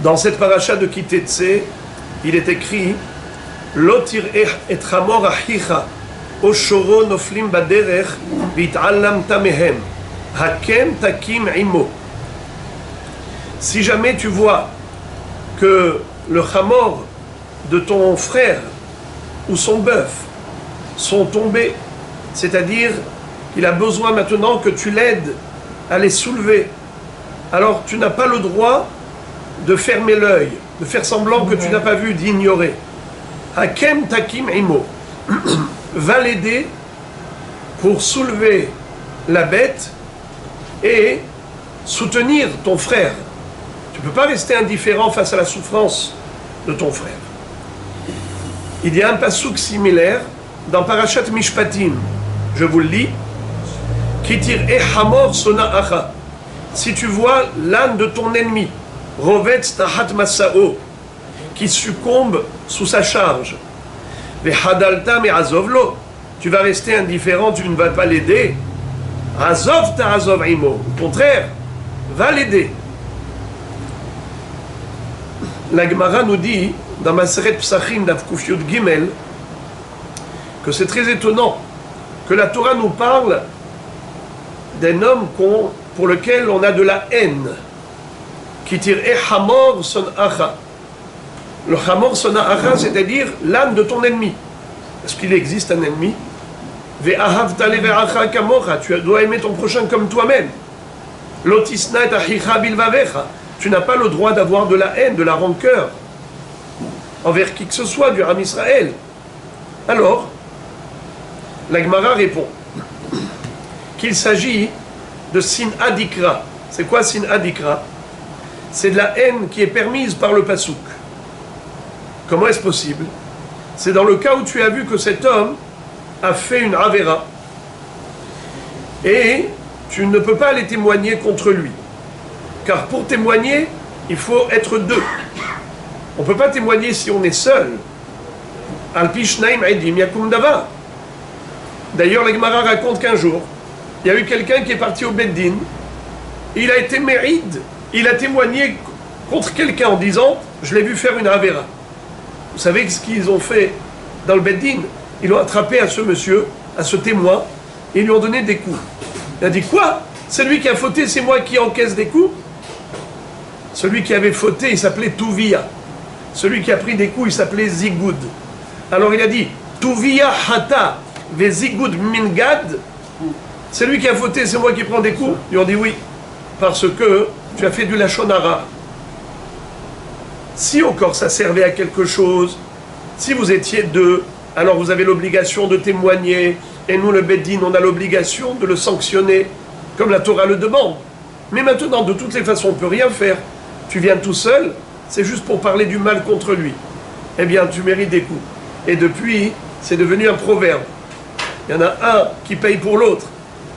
Dans cette paracha de Kitetse, il est écrit Lo tir'eh et chamor achicha o shoro noflim baderech v'it'allamta mehem hakem takim imo. Si jamais tu vois que le chamor de ton frère ou son bœuf sont tombés, c'est-à-dire qu'il a besoin maintenant que tu l'aides à les soulever, alors tu n'as pas le droit de fermer l'œil, de faire semblant que tu n'as pas vu, d'ignorer. Hakem takim imo. Va l'aider pour soulever la bête et soutenir ton frère. Tu ne peux pas rester indifférent face à la souffrance de ton frère. Il y a un pasouk similaire dans Parashat Mishpatim. Je vous le lis. Kitir e hamor sona acha. Si tu vois l'âne de ton ennemi, rovetz tahat masao, qui succombe sous sa charge, vehadalta me azovlo, tu vas rester indifférent, tu ne vas pas l'aider. Azov ta azov imo. Au contraire, va l'aider. La Gemara nous dit dans Maseret Psachim d'Avkuf Yud Gimel que c'est très étonnant que la Torah nous parle d'un homme pour lequel on a de la haine. Kitir e hamor son acha. Le hamor son acha, c'est-à-dire l'âne de ton ennemi. Est-ce qu'il existe un ennemi? Ve'ahavta leve'acha kamocha. Tu dois aimer ton prochain comme toi-même. Lotisna et achicha bilvavecha. Tu n'as pas le droit d'avoir de la haine, de la rancœur envers qui que ce soit du Ham Israël. Alors, la Gemara répond qu'il s'agit de sin adikra. C'est quoi sin adikra? C'est de la haine qui est permise par le pasouk. Comment est-ce possible? C'est dans le cas où tu as vu que cet homme a fait une avera et tu ne peux pas aller témoigner contre lui. Car pour témoigner, il faut être deux. On ne peut pas témoigner si on est seul. Al-pi shnaim edim yakum davar. D'ailleurs, la Gemara raconte qu'un jour, il y a eu quelqu'un qui est parti au Beddin, il a été méride, il a témoigné contre quelqu'un en disant « Je l'ai vu faire une avera ». Vous savez ce qu'ils ont fait dans le Beddin? Ils l'ont attrapé à ce monsieur, à ce témoin, et ils lui ont donné des coups. Il a dit « Quoi? C'est lui qui a fauté, c'est moi qui encaisse des coups ?» Celui qui avait fauté, il s'appelait Touvia. Celui qui a pris des coups, il s'appelait Zigoud. Alors il a dit Touvia hata ve Zigoud mingad. C'est lui qui a fauté, c'est moi qui prends des coups. Ils ont dit oui, parce que tu as fait du lachonara. Si encore ça servait à quelque chose, si vous étiez deux, alors vous avez l'obligation de témoigner, et nous le Beddin, on a l'obligation de le sanctionner, comme la Torah le demande. Mais maintenant, de toutes les façons, on ne peut rien faire. Tu viens tout seul, c'est juste pour parler du mal contre lui. Eh bien, tu mérites des coups. Et depuis, c'est devenu un proverbe. Il y en a un qui paye pour l'autre.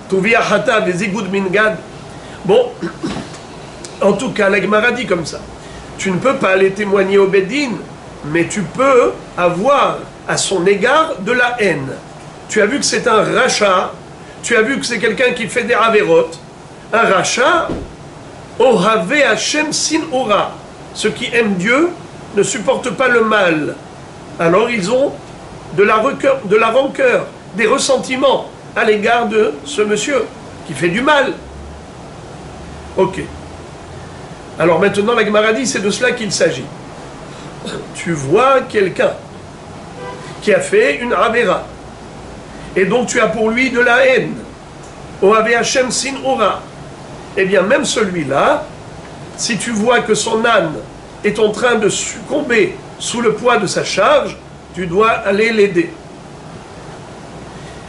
Touvia hata ve zigoud mingad. Bon, en tout cas, la Gemara dit comme ça. Tu ne peux pas aller témoigner au Beddin, mais tu peux avoir à son égard de la haine. Tu as vu que c'est un rachat, tu as vu que c'est quelqu'un qui fait des avérotes. Un rachat, Ohave Hashem sin ora. Ceux qui aiment Dieu ne supportent pas le mal. Alors ils ont de la rancœur, des ressentiments à l'égard de ce monsieur qui fait du mal. Ok. Alors maintenant la Gemara dit, c'est de cela qu'il s'agit. Tu vois quelqu'un qui a fait une avera et donc tu as pour lui de la haine. Ohave Hashem sin ora. Eh bien, même celui-là, si tu vois que son âne est en train de succomber sous le poids de sa charge, tu dois aller l'aider.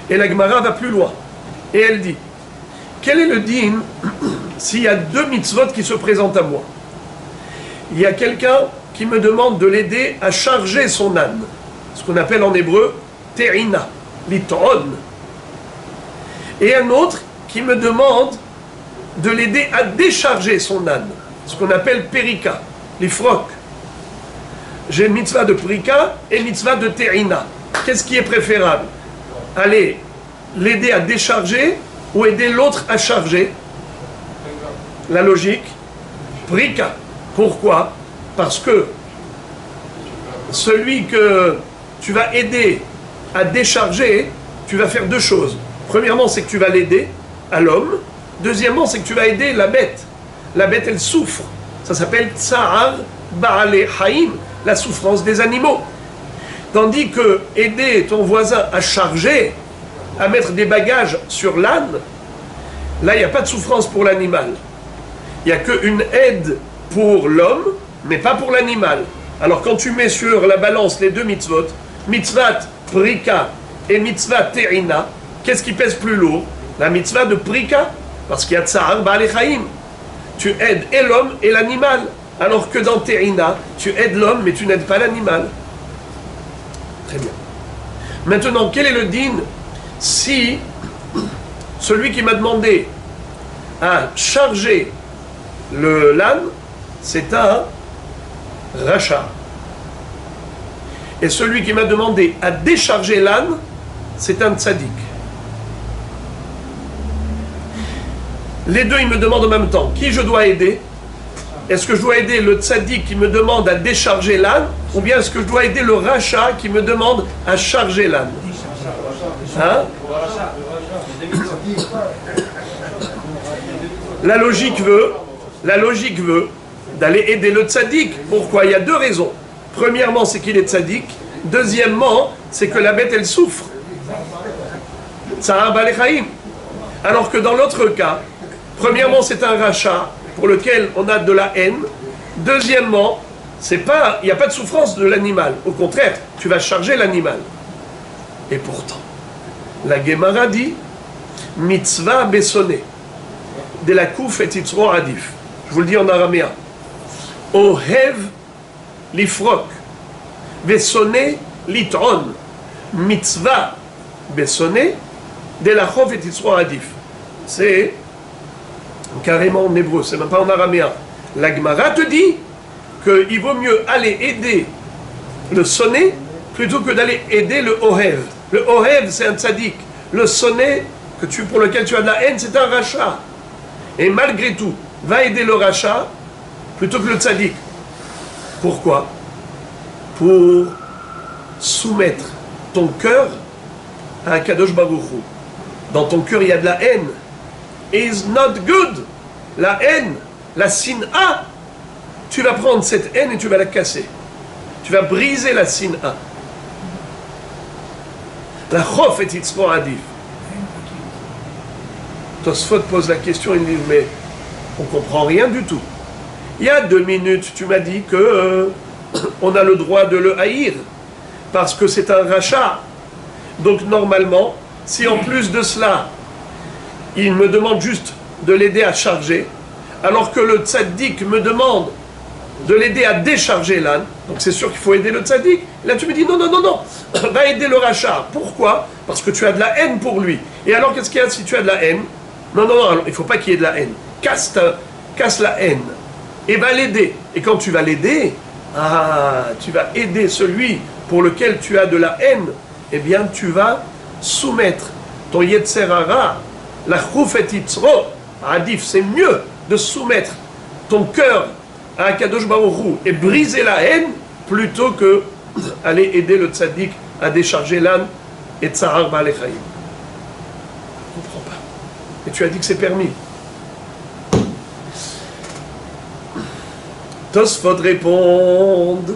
Et la Gemara va plus loin. Et elle dit, quel est le din s'il y a deux mitzvot qui se présentent à moi? Il y a quelqu'un qui me demande de l'aider à charger son âne, ce qu'on appelle en hébreu terina, litron. Et un autre qui me demande de l'aider à décharger son âne, ce qu'on appelle perika, les frocs. J'ai mitzvah de perika et mitzvah de terina. Qu'est-ce qui est préférable? Aller l'aider à décharger ou aider l'autre à charger? La logique, perika. Pourquoi? Parce que celui que tu vas aider à décharger, tu vas faire deux choses. Premièrement, c'est que tu vas l'aider à l'homme. Deuxièmement, c'est que tu vas aider la bête. La bête, elle souffre. Ça s'appelle Tsa'ar Ba'ale Haïm, la souffrance des animaux. Tandis que aider ton voisin à charger, à mettre des bagages sur l'âne, là, il n'y a pas de souffrance pour l'animal. Il n'y a qu'une aide pour l'homme, mais pas pour l'animal. Alors quand tu mets sur la balance les deux mitzvot, mitzvat prika et mitzvat terina, qu'est-ce qui pèse plus lourd? La mitzvah de prika, parce qu'il y a tsa'ar ba'ale chaim. Tu aides et l'homme et l'animal. Alors que dans terina, tu aides l'homme, mais tu n'aides pas l'animal. Très bien. Maintenant, quel est le din si celui qui m'a demandé à charger l'âne, c'est un rachat. Et celui qui m'a demandé à décharger l'âne, c'est un tzaddik. Les deux, ils me demandent en même temps qui je dois aider. Est-ce que je dois aider le tzaddik qui me demande à décharger l'âne, ou bien est-ce que je dois aider le rachat qui me demande à charger l'âne? Hein? La logique veut d'aller aider le tzaddik. Pourquoi? Il y a deux raisons. Premièrement, c'est qu'il est tzaddik. Deuxièmement, c'est que la bête, elle souffre. Tsa'ar ba'ale chaim. Alors que dans l'autre cas, premièrement, c'est un rachat pour lequel on a de la haine. Deuxièmement, il n'y a pas de souffrance de l'animal. Au contraire, tu vas charger l'animal. Et pourtant, la Gemara dit mitzvah bessoné de la kouf et titzro adif. Je vous le dis en araméen. Ohev lifrok bessoné litron. Mitzvah bessoné de la kouf et titzro adif. C'est carrément en hébreu, c'est même pas en araméen. La Gemara te dit qu'il vaut mieux aller aider le sonné plutôt que d'aller aider le ohev. Le ohev, c'est un tzaddik. Le sonné, pour lequel tu as de la haine, c'est un rachat. Et malgré tout, va aider le rachat plutôt que le tzaddik. Pourquoi? Pour soumettre ton cœur à Kadosh Baruch Hu. Dans ton cœur, il y a de la haine. Is not good. La haine, la sin'a, tu vas prendre cette haine et tu vas la casser. Tu vas briser la sin'a. La chof et titzro adif. Tosfot pose la question, il dit, mais on ne comprend rien du tout. Il y a 2 minutes, tu m'as dit que on a le droit de le haïr, parce que c'est un rachat. Donc normalement, si en plus de cela, il me demande juste de l'aider à charger, alors que le tzaddik me demande de l'aider à décharger l'âne, donc c'est sûr qu'il faut aider le tzaddik. Là tu me dis non, va aider le rachat. Pourquoi? Parce que tu as de la haine pour lui. Et alors qu'est-ce qu'il y a si tu as de la haine? Non, alors, il ne faut pas qu'il y ait de la haine. Casse la haine et va l'aider. Et quand tu vas l'aider, tu vas aider celui pour lequel tu as de la haine, eh bien tu vas soumettre ton Yetzer Hara, la Chouf et Titzro, Adif, c'est mieux de soumettre ton cœur à Kadosh Baruch Hu et briser la haine plutôt que aller aider le tzaddik à décharger l'âne et Tsa'ar ba'ale chaim. Je ne comprends pas. Et tu as dit que c'est permis. Tosfot répondent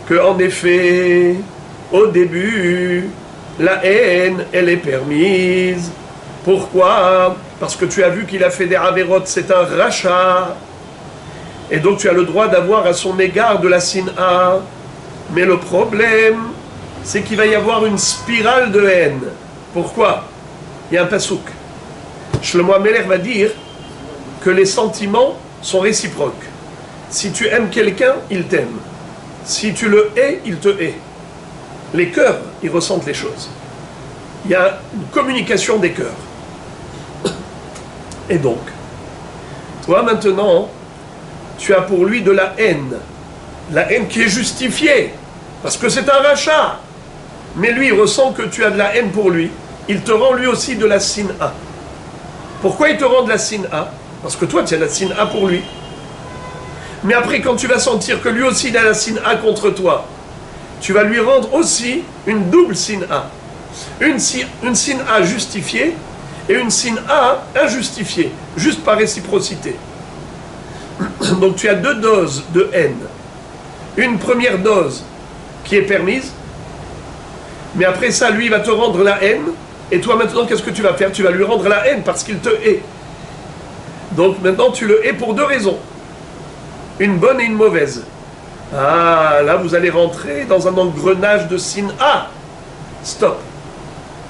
que en effet, au début, la haine, elle est permise. Pourquoi? Parce que tu as vu qu'il a fait des avérotes, c'est un rachat. Et donc tu as le droit d'avoir à son égard de la sin'a. Mais le problème, c'est qu'il va y avoir une spirale de haine. Pourquoi? Il y a un pasouk. Shlomo HaMelech va dire que les sentiments sont réciproques. Si tu aimes quelqu'un, il t'aime. Si tu le hais, il te hait. Les cœurs, ils ressentent les choses. Il y a une communication des cœurs. Et donc, toi maintenant, tu as pour lui de la haine qui est justifiée, parce que c'est un rachat. Mais lui, il ressent que tu as de la haine pour lui. Il te rend lui aussi de la sin'a. Pourquoi il te rend de la sin'a? Parce que toi, tu as de la sin'a pour lui. Mais après, quand tu vas sentir que lui aussi il a la sina contre toi, tu vas lui rendre aussi une double sina. Une sina justifiée et une sina injustifiée, juste par réciprocité. Donc tu as deux doses de haine. Une première dose qui est permise, mais après ça, lui, il va te rendre la haine, et toi maintenant, qu'est-ce que tu vas faire? Tu vas lui rendre la haine parce qu'il te hait. Donc maintenant, tu le hais pour deux raisons. Une bonne et une mauvaise. Ah, là, vous allez rentrer dans un engrenage de sina. Stop.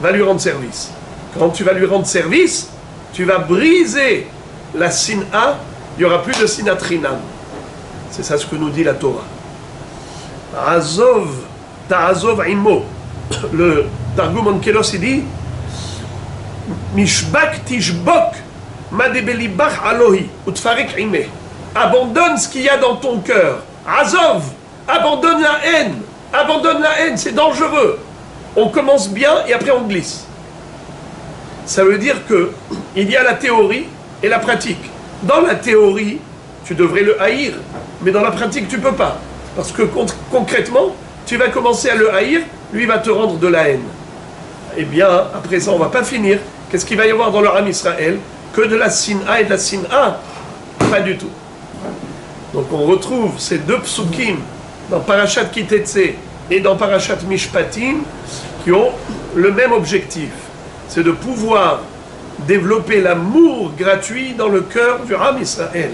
Va lui rendre service. Quand tu vas lui rendre service, tu vas briser la sina, il n'y aura plus de sinatrinam. C'est ça ce que nous dit la Torah. Azov, ta'azov imo. Le Targum Onkelos, il dit Mishbak tishbok madebelibach alohi utfarek ime. Abandonne ce qu'il y a dans ton cœur. Azov, abandonne la haine. Abandonne la haine, c'est dangereux. On commence bien et après on glisse. Ça veut dire que il y a la théorie et la pratique. Dans la théorie, tu devrais le haïr, mais dans la pratique, tu ne peux pas. Parce que concrètement, tu vas commencer à le haïr, lui va te rendre de la haine. Eh bien, après ça, on ne va pas finir. Qu'est-ce qu'il va y avoir dans le Ham Israël? Que de la sina et de la sina? Pas du tout. Donc on retrouve ces deux psukim dans Parashat Kitetse et dans Parashat Mishpatim qui ont le même objectif. C'est de pouvoir développer l'amour gratuit dans le cœur du Ham Israël.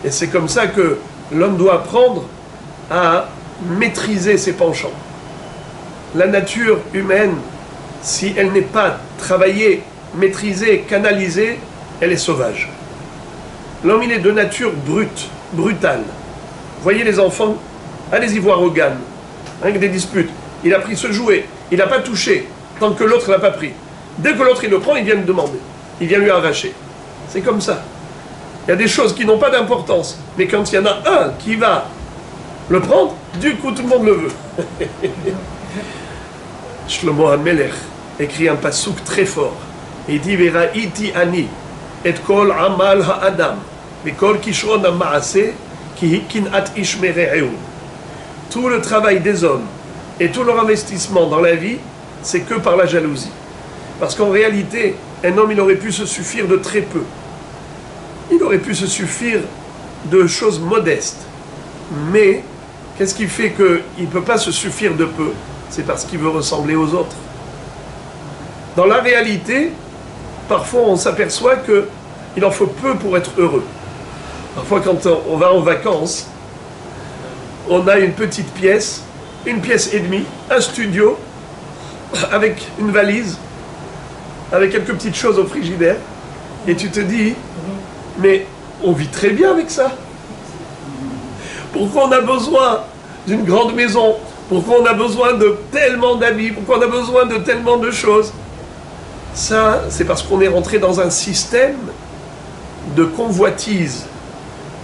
Et c'est comme ça que l'homme doit apprendre à maîtriser ses penchants. La nature humaine, si elle n'est pas travaillée, maîtrisée, canalisée, elle est sauvage. L'homme, il est de nature brute, brutale. Voyez les enfants, allez-y voir Hogan, avec des disputes. Il a pris ce jouet, il n'a pas touché, tant que l'autre ne l'a pas pris. Dès que l'autre il le prend, il vient me demander. Il vient lui arracher. C'est comme ça. Il y a des choses qui n'ont pas d'importance. Mais quand il y en a un qui va le prendre, du coup tout le monde le veut. Shlomo HaMelech écrit un passouk très fort. Il dit Veraiti ani et kol amal ha'adam vekol kishron ha'maaseh ki kinat ish mere'ehu. Tout le travail des hommes et tout leur investissement dans la vie, c'est que par la jalousie. Parce qu'en réalité, un homme, il aurait pu se suffire de très peu. Il aurait pu se suffire de choses modestes. Mais, qu'est-ce qui fait qu'il ne peut pas se suffire de peu? C'est parce qu'il veut ressembler aux autres. Dans la réalité, parfois on s'aperçoit qu'il en faut peu pour être heureux. Parfois quand on va en vacances, on a une petite pièce, une pièce et demie, un studio, avec une valise, avec quelques petites choses au frigidaire, et tu te dis, mais on vit très bien avec ça. Pourquoi on a besoin d'une grande maison? Pourquoi on a besoin de tellement d'habits? Pourquoi on a besoin de tellement de choses? Ça, c'est parce qu'on est rentré dans un système de convoitise,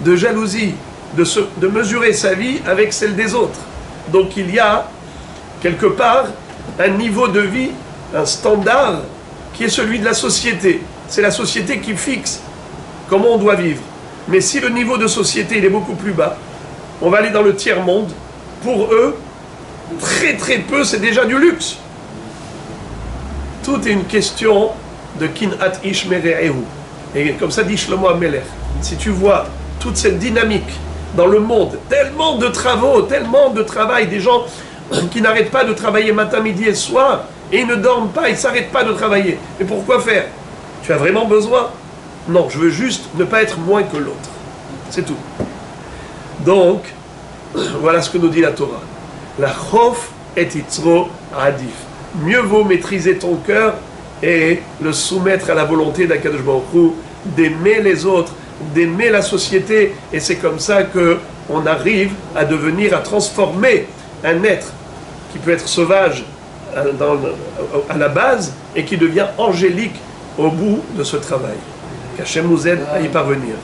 de jalousie, de mesurer sa vie avec celle des autres. Donc il y a, quelque part, un niveau de vie, un standard, qui est celui de la société. C'est la société qui fixe comment on doit vivre. Mais si le niveau de société il est beaucoup plus bas, on va aller dans le tiers-monde. Pour eux, très très peu, c'est déjà du luxe. Tout est une question de kinat ish mere'ehu. Et comme ça dit Shlomo HaMelech, si tu vois toute cette dynamique dans le monde, tellement de travaux, tellement de travail, des gens qui n'arrêtent pas de travailler matin, midi et soir, et ils ne dorment pas, ils ne s'arrêtent pas de travailler. Mais pourquoi faire? Tu as vraiment besoin? Non, je veux juste ne pas être moins que l'autre. C'est tout. Donc, voilà ce que nous dit la Torah. La chof et itzro adif. Mieux vaut maîtriser ton cœur et le soumettre à la volonté d'Akadosh Baruch Hu, d'aimer les autres, d'aimer la société. Et c'est comme ça qu'on arrive à devenir, à transformer un être qui peut être sauvage à la base et qui devient angélique au bout de ce travail. Qu'Hachem nous aide à y parvenir.